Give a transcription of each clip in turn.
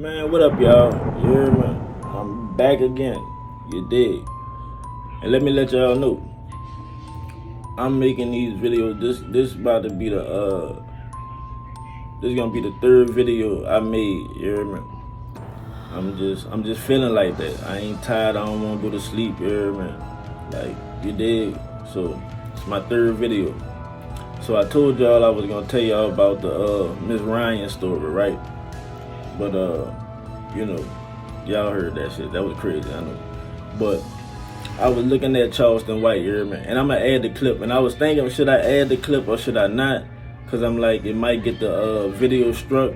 Man, what up, y'all? You hear me? I'm back again. You dig? And let me let y'all know, I'm making these videos. This about to be this gonna be the third video I made. You hear me? I'm just feeling like that. I ain't tired. I don't want to go to sleep. You hear me? Like, you dig? So it's my third video. So I told y'all I was gonna tell y'all about the Miss Ryan story, right? But you know, y'all heard that shit. That was crazy, I know. But I was looking at Charleston White, you hear me? And I'm gonna add the clip. And I was thinking, should I add the clip or should I not? Cause I'm like, it might get the video struck.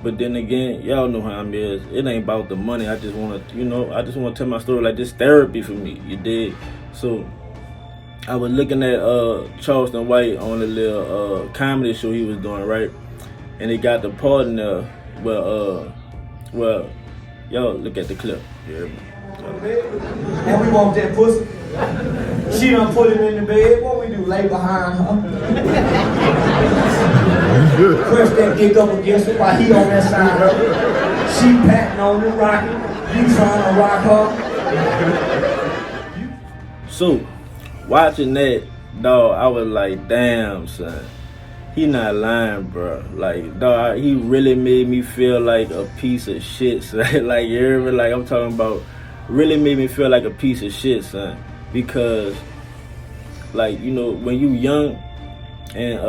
But then again, y'all know how I'm is. It ain't about the money. I just wanna, I just wanna tell my story like this therapy for me. You did. So I was looking at Charleston White on a little comedy show he was doing, right? And he got the part in there well, y'all look at the clip. You hear me? And we want that pussy. She done put it in the bed. What we do? Lay behind her. Press that dick up against her while he on that side of her. She patting on it, rocking. You trying to rock her. So, watching that, dog, I was like, damn, son. He not lying, bro. Like, dog, he really made me feel like a piece of shit, son. Like, you hear me? Like, I'm talking about, really made me feel like a piece of shit, son. Because, like, when you young and,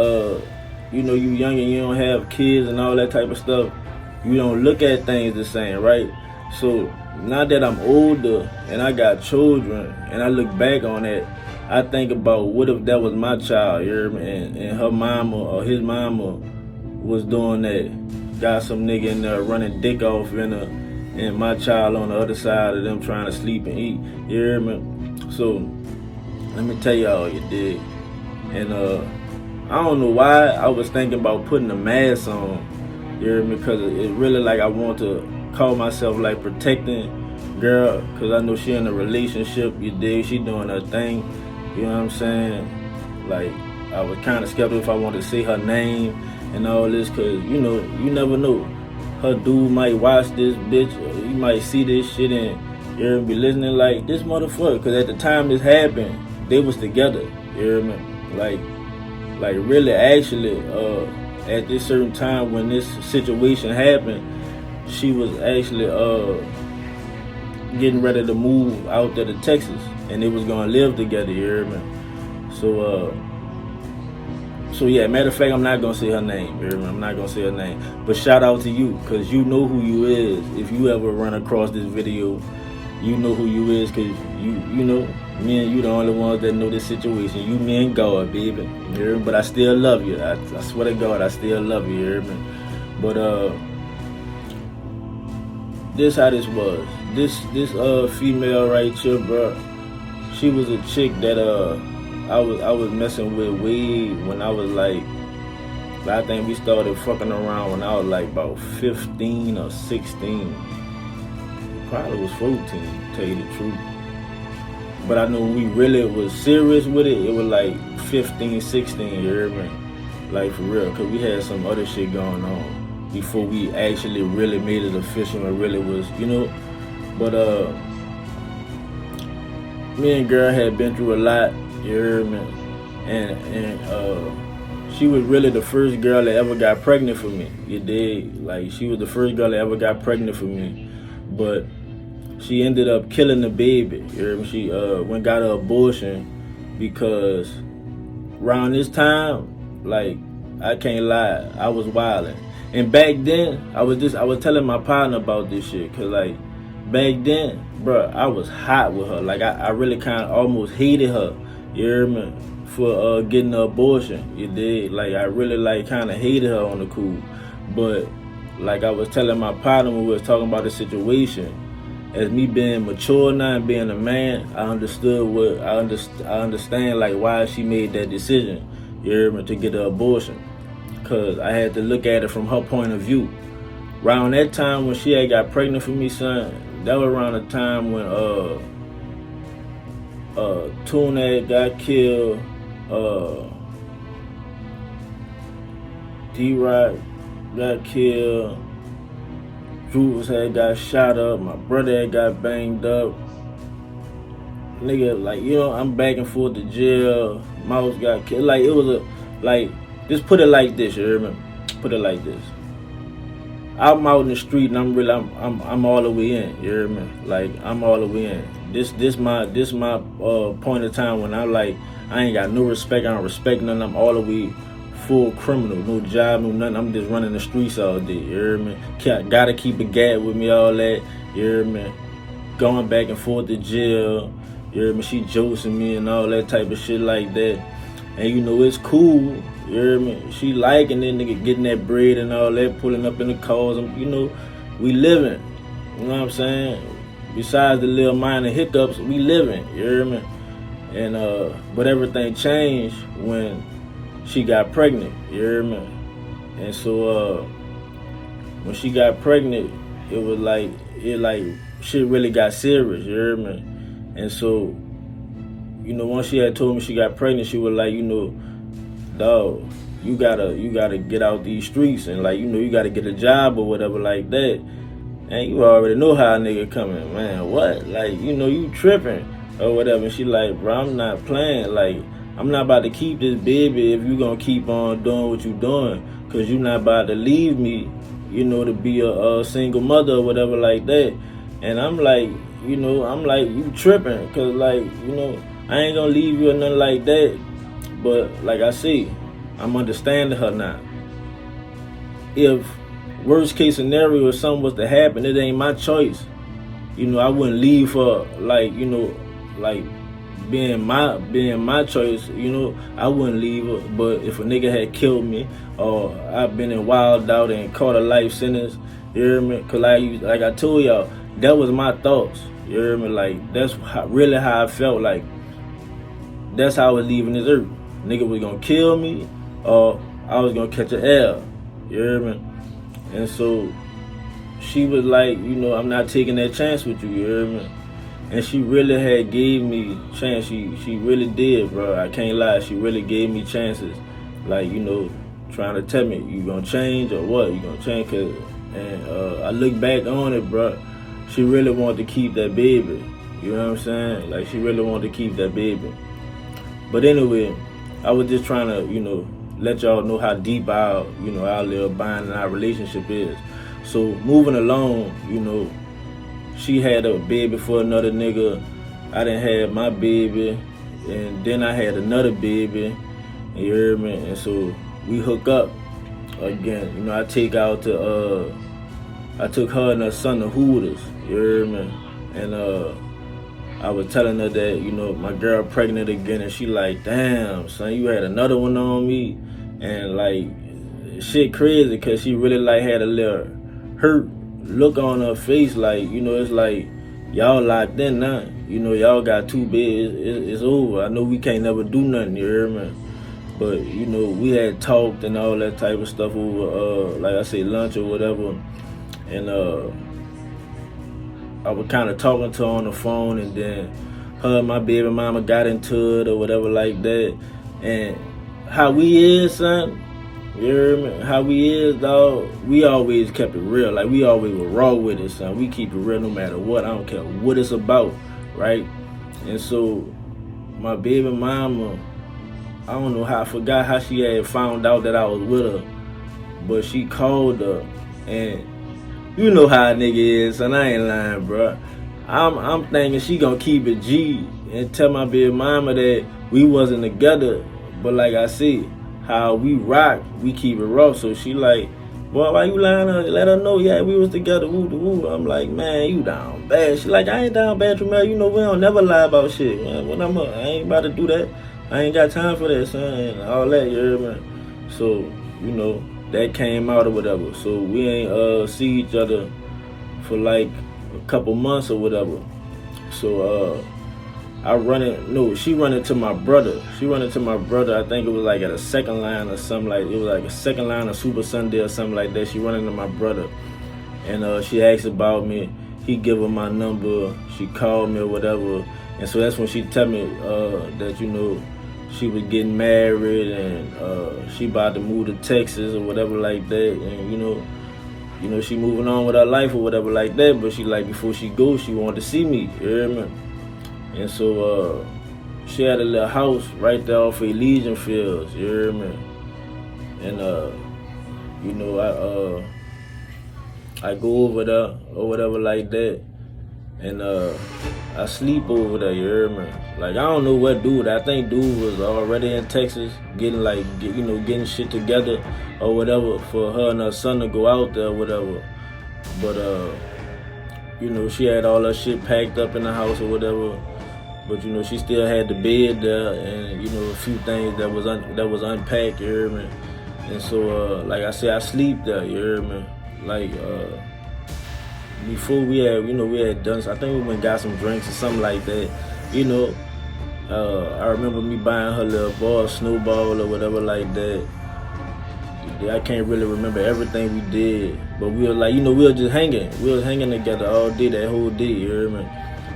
you young and you don't have kids and all that type of stuff, you don't look at things the same, right? So, now that I'm older and I got children and I look back on that, I think about what if that was my child, you hear me? And her mama or his mama was doing that. Got some nigga in there running dick off in her, and my child on the other side of them trying to sleep and eat. You hear me? So, let me tell y'all, you dig. And I don't know why I was thinking about putting a mask on, you hear me? Because it really like I want to call myself like protecting girl, because I know she in a relationship, you dig, she doing her thing. You know what I'm saying? Like, I was kind of skeptical if I wanted to say her name and all this, because, you never know. Her dude might watch this bitch, or he might see this shit and you be listening like, this motherfucker. Because at the time this happened, they was together. You hear me? Like really, actually, at this certain time when this situation happened, she was actually getting ready to move out there to Texas. And they was gonna live together, you hear me? So yeah, matter of fact, I'm not gonna say her name, you hear me? I'm not gonna say her name. But shout out to you, cause you know who you is. If you ever run across this video, you know who you is, cause you know, me and you the only ones that know this situation. You, me, and God, baby. You hear me? But I still love you. I swear to God, I still love you, you hear me? But this how this was. This female right here, bro. She was a chick that I was messing with way when I was like, I think we started fucking around when I was like about 15 or 16. Probably was 14, to tell you the truth. But I know we really was serious with it. It was like 15, 16, you hear me? Like for real, cause we had some other shit going on before we actually really made it official and really was, But me and girl had been through a lot, you heard me, and she was really the first girl that ever got pregnant for me. You dig? Like, she was the first girl that ever got pregnant for me, but she ended up killing the baby. You heard me? She went and got an abortion because around this time, like, I can't lie, I was wilding. And back then, I was telling my partner about this shit, cause like back then, bro, I was hot with her. Like, I really kind of almost hated her, you hear me, for getting an abortion, you did. Like, I really like kind of hated her on the cool. But like I was telling my partner when we was talking about the situation, as me being mature now and being a man, I understand like why she made that decision, you hear me, to get an abortion. Cause I had to look at it from her point of view. Around that time when she had got pregnant for me, son, that was around the time when Tuna got killed, D-Rock got killed, Drews had got shot up, my brother had got banged up. Nigga, like, you know, I'm back and forth to jail. Mouse got killed. Like, it was just put it like this, you hear me? Put it like this. I'm out in the street and I'm all the way in, you hear me? Like, I'm all the way in. This my point of time when I ain't got no respect, I don't respect nothing, I'm all the way full criminal, no job, no nothing, I'm just running the streets all day, you hear me? Gotta keep a gat with me, all that, you hear me? Going back and forth to jail, you hear me? She josing me and all that type of shit like that. And you know, it's cool, you hear me? She liking it, nigga, getting that bread and all that, pulling up in the cars, and, you know, we living, you know what I'm saying? Besides the little minor hiccups, we living, you hear me? And, but everything changed when she got pregnant, you hear me? And so, when she got pregnant, it was like shit really got serious, you hear me? And so, you know, once she had told me she got pregnant, she was like, you know, dog, you gotta get out these streets and, like, you know, you gotta get a job or whatever like that. And you already know how a nigga coming, man. What? Like, you know, you tripping or whatever. And she like, bro, I'm not playing. Like, I'm not about to keep this baby if you gonna keep on doing what you doing, cause you not about to leave me, you know, to be a single mother or whatever like that. And I'm like, you know, you tripping, cause, like, you know, I ain't gonna leave you or nothing like that. But like I say, I'm understanding her now. If worst case scenario, if something was to happen, it ain't my choice. You know, I wouldn't leave her, like, you know, like being my choice, you know, I wouldn't leave her. But if a nigga had killed me, or I've been in wild out and caught a life sentence, you hear me? Cause like I told y'all, that was my thoughts. You hear me? Like, that's really how I felt. Like, that's how I was leaving this earth. Nigga was gonna kill me, or I was gonna catch an L. You hear me? And so she was like, you know, I'm not taking that chance with you. You hear me? And she really had gave me chance. She really did, bro. I can't lie. She really gave me chances. Like, you know, trying to tell me, you gonna change or what? You gonna change? And I look back on it, bro. She really wanted to keep that baby. You know what I'm saying? Like, she really wanted to keep that baby. But anyway, I was just trying to, you know, let y'all know how deep our little bond and our relationship is. So moving along, you know, she had a baby for another nigga. I done had my baby, and then I had another baby. You hear me? And so we hook up again. You know, I took her and her son to Hooters. You hear me? And I was telling her that, you know, my girl pregnant again, and she like, damn, son, you had another one on me. And like, shit crazy, cause she really like had a little hurt look on her face, like, you know, it's like, y'all locked in now. You know, y'all got too big, it's over. I know we can't never do nothing, you hear me? But, you know, we had talked and all that type of stuff over, like I say, lunch or whatever. And I was kind of talking to her on the phone, and then her and my baby mama got into it or whatever like that. And how we is, son, you hear me? How we is, dog, we always kept it real. Like, we always were raw with it, son. We keep it real no matter what. I don't care what it's about, right? And so my baby mama, I don't know how, I forgot how she had found out that I was with her, but she called her, and you know how a nigga is, son. I ain't lying, bro. I'm thinking she gonna keep it G and tell my baby mama that we wasn't together. But like I said, how we rock, we keep it raw. So she like, boy, why you lying to her? Let her know, yeah, we was together, woo to woo. I'm like, man, you down bad. She like, I ain't down bad, Tramel. You know, we don't never lie about shit, man. When I ain't about to do that. I ain't got time for that, son, and all that, you hear me? So, you know, that came out or whatever. So we ain't see each other for like a couple months or whatever. So she run into my brother. She run into my brother, I think it was like at a second line or something like, it was like a second line of Super Sunday or something like that. She run into my brother, and she asked about me. He give her my number. She called me or whatever. And so that's when she tell me that, you know, she was getting married, and she about to move to Texas or whatever like that. And, you know, you know, she moving on with her life or whatever like that, but she like, before she goes, she wanted to see me, you hear me? And so, she had a little house right there off of Elysian Fields, you hear me? And, you know, I go over there or whatever like that, and I sleep over there, you hear me? Like, I don't know what dude, I think dude was already in Texas getting like, you know, getting shit together or whatever for her and her son to go out there or whatever. But, you know, she had all her shit packed up in the house or whatever. But, you know, she still had the bed there and, you know, a few things that was unpacked, you hear me? And so, like I said, I sleep there, you hear me? Like, before we had done, I think we went and got some drinks or something like that, you know. I remember me buying her little ball, snowball or whatever like that. I can't really remember everything we did, but we were like, you know, we were just hanging. We were hanging together all day, that whole day, you hear me?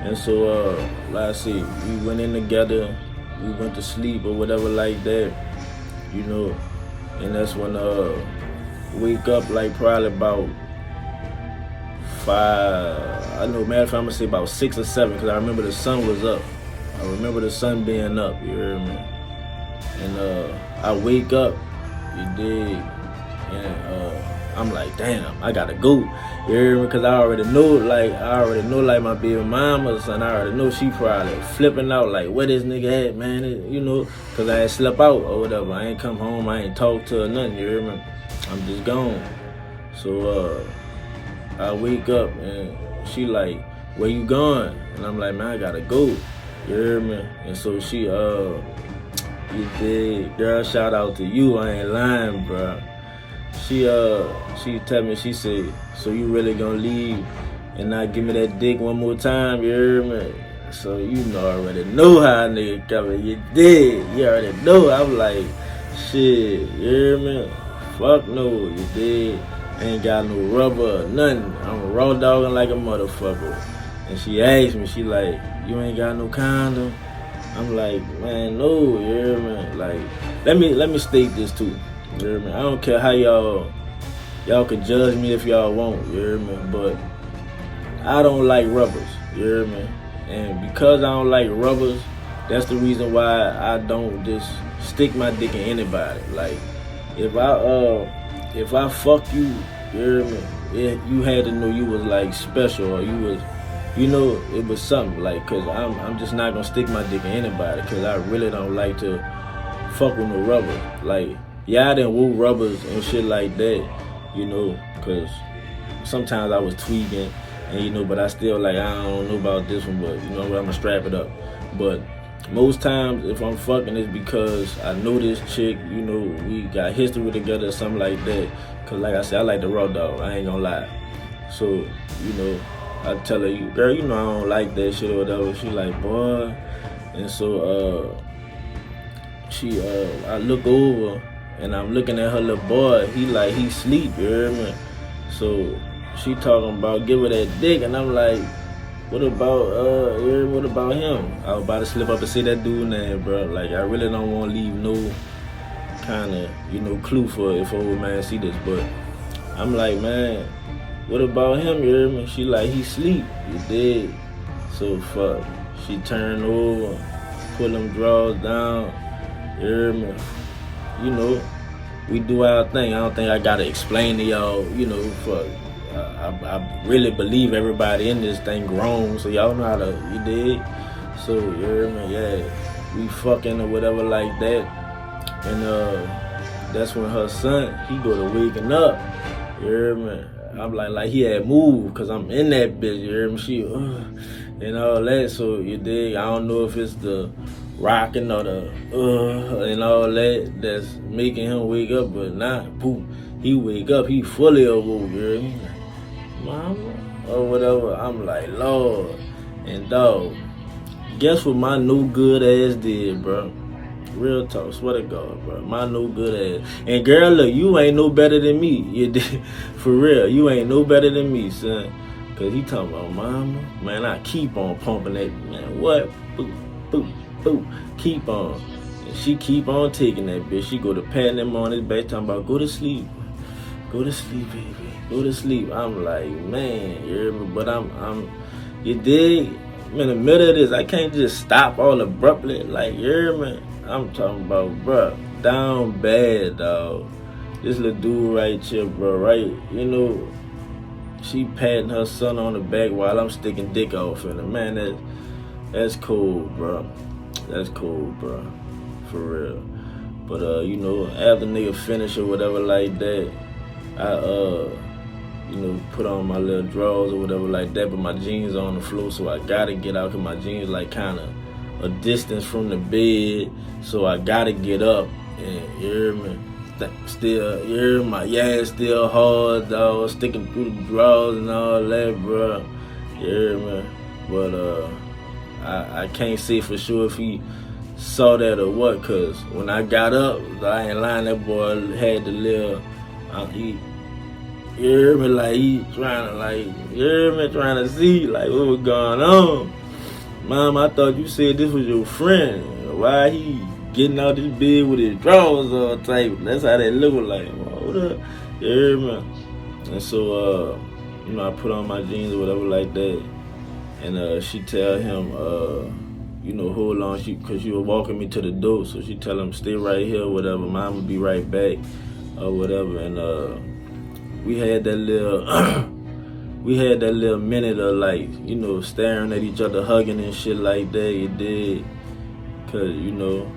And so, like I said, we went in together, we went to sleep or whatever like that, you know. And that's when wake up like probably about 5, I know, matter of fact, I'm gonna say about 6 or 7, because I remember the sun was up. I remember the sun being up, you hear me? And I wake up, you dig, and I'm like, damn, I gotta go, you hear me? Because I already know like my baby mama, son, I already know she probably flipping out like, where this nigga at, man, you know? Because I ain't slept out or whatever. I ain't come home, I ain't talked to her, nothing, you hear me? I'm just gone. So, I wake up and she like, where you going? And I'm like, man, I gotta go. You hear me? And so she, you did, girl, shout out to you, I ain't lying, bro. She tell me, she said, so you really gonna leave and not give me that dick one more time, you hear me? So you know, already know how a nigga coming, you did, you already know. I'm like, shit, you hear me? Fuck no, you did. Ain't got no rubber or nothing. I'm raw dogging like a motherfucker. And she asked me, she like, you ain't got no condom? I'm like, man, no, you hear me? Like, let me state this too, you hear me? I don't care how y'all can judge me if y'all want, you hear me? But I don't like rubbers, you hear me? And because I don't like rubbers, that's the reason why I don't just stick my dick in anybody. Like, if I fuck you, you hear me? You had to know you was like special, or you was, you know, it was something. Like, cause I'm just not gonna stick my dick in anybody, cause I really don't like to fuck with no rubber. Like, yeah, I done woo rubbers and shit like that, you know, cause sometimes I was tweaking, and you know, but I still like, I don't know about this one, but you know, I'm gonna strap it up. But most times, if I'm fucking, it's because I know this chick, you know, we got history together or something like that. Cause like I said, I like the raw dog, I ain't gonna lie. So, you know, I tell her, girl, you know I don't like that shit or whatever. She like, boy. And so, I look over and I'm looking at her little boy. He sleep, you hear me? So she talking about give her that dick, and I'm like, what about him? I was about to slip up and say that dude name, bro. Like, I really don't want to leave no kind of, you know, clue for if old man see this, but I'm like, man, what about him, you hear me? She like, he sleep, you dig? So fuck, she turned over, pull them drawers down, you hear me? You know, we do our thing. I don't think I gotta explain to y'all, you know, fuck. I really believe everybody in this thing grown, so y'all know how to, you dig? So, you hear me? Yeah, we fucking or whatever like that. And that's when her son, he go to waking up, you hear me? I'm like he had moved, cause I'm in that bitch, you hear me? She, and all that, so you dig? I don't know if it's the rocking or the, and all that that's making him wake up, but nah, boom, he wake up, he fully awoke, you hear me? Mama, or whatever. I'm like, Lord. And dog, guess what my no good ass did, bro? Real talk, swear to God, bro. My no good ass. And girl, look, you ain't no better than me. You did, for real, you ain't no better than me, son. Cause he talking about mama. Man, I keep on pumping that, man. What? Boop, boop, boop. Keep on. And she keep on taking that bitch. She go to patting him on his back, talking about go to sleep. Go to sleep, baby. Go to sleep. I'm like, man, you hear me? But you dig? I'm in the middle of this. I can't just stop all abruptly. Like, you hear me? I'm talking about, bro, down bad, dog. This little dude right here, bro, right? You know, she patting her son on the back while I'm sticking dick off in her. Man, that's cool, bro. That's cool, bro. For real. But, you know, after nigga finish or whatever like that, I, you know, put on my little drawers or whatever like that, but my jeans are on the floor, so I gotta get out, cause my jeans like kind of a distance from the bed, so I gotta get up, and you hear me? Still, you hear my ass still hard, dog, sticking through the drawers and all that, bro. You hear me? But, I can't say for sure if he saw that or what, cause when I got up, I ain't lying, that boy had the little, you hear me, like he trying to, like, you hear me, trying to see like what was going on. Mom, I thought you said this was your friend. Why he getting out this bed with his drawers all tight? That's how they look like. Hold up, you hear me? And so, you know, I put on my jeans or whatever like that, and she tell him, you know, hold on, cause she was walking me to the door, so she tell him stay right here, whatever. Mom will be right back, or whatever. And we had that little, we had that little minute of like, you know, staring at each other, hugging and shit like that. You did, cause you know,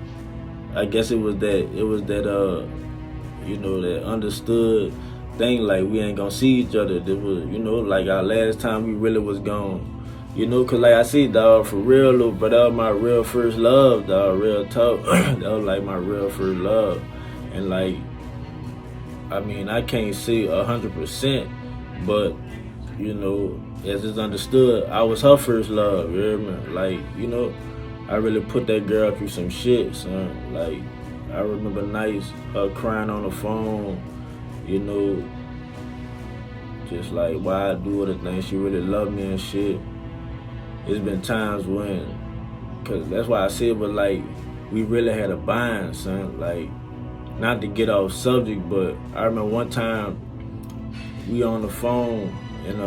I guess it was that, you know, that understood thing. Like we ain't gonna see each other. This was, you know, like our last time we really was gone. You know, cause like I said, dog, for real, little, but that was my real first love, dog, real talk. That was like my real first love. And like, I mean, I can't say 100%, but, you know, as it's understood, I was her first love, you hear me? Like, you know, I really put that girl through some shit, son. Like, I remember nights, her crying on the phone, you know, just like why I do other things. She really loved me and shit. It's been times when, cause that's why I said, but like, we really had a bind, son. Like, not to get off subject, but I remember one time we on the phone and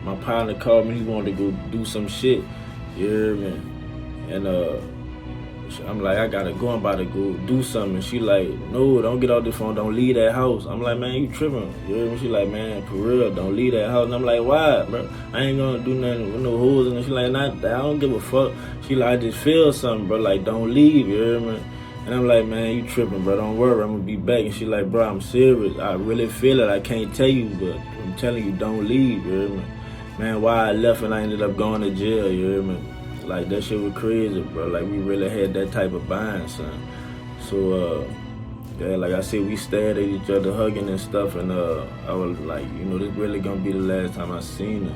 my partner called me. He wanted to go do some shit, you hear me? And I'm like, I gotta go. I'm about to go do something. And she like, no, don't get off the phone. Don't leave that house. I'm like, man, you tripping? You hear me? She like, man, for real, don't leave that house. And I'm like, why, bro? I ain't gonna do nothing with no hoes. And she like, I don't give a fuck. She like, I just feel something, bro. Like, don't leave. You hear me? And I'm like, man, you tripping, bro. Don't worry, I'm gonna be back. And she like, bro, I'm serious. I really feel it. I can't tell you, but I'm telling you, don't leave. You hear me? Man, why I left and I ended up going to jail. You hear me? Like, that shit was crazy, bro. Like, we really had that type of bind, son. So, yeah, like I said, we stared at each other, hugging and stuff, and I was like, you know, this really gonna be the last time I seen her.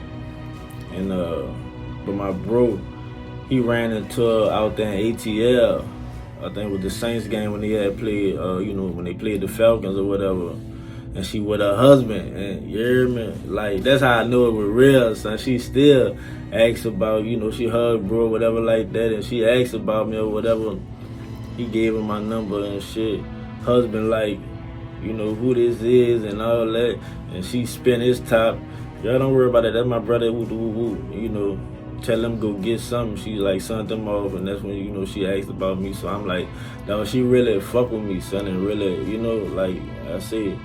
And, but my bro, he ran into her out there in ATL. I think it was the Saints game when they had played, you know, when they played the Falcons or whatever. And she with her husband, and you hear me? Like, that's how I knew it was real, son. She still asks about, you know, she hugged bro, whatever like that, and she asked about me or whatever. He gave her my number and shit. Husband like, you know, who this is and all that. And she spin his top. Y'all don't worry about that. That's my brother, you know. Tell him go get something. She like sent them off, and that's when, you know, she asked about me. So I'm like, dog, she really fuck with me, son, and really, you know, like I said,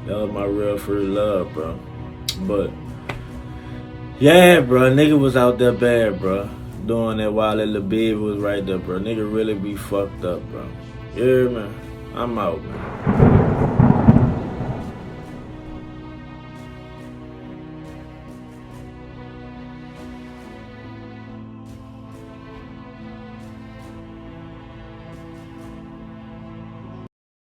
that was my real first love, bro. But yeah, bro, nigga was out there bad, bro. Doing that while that little baby was right there, bro. Nigga really be fucked up, bro. You hear me? I'm out, man.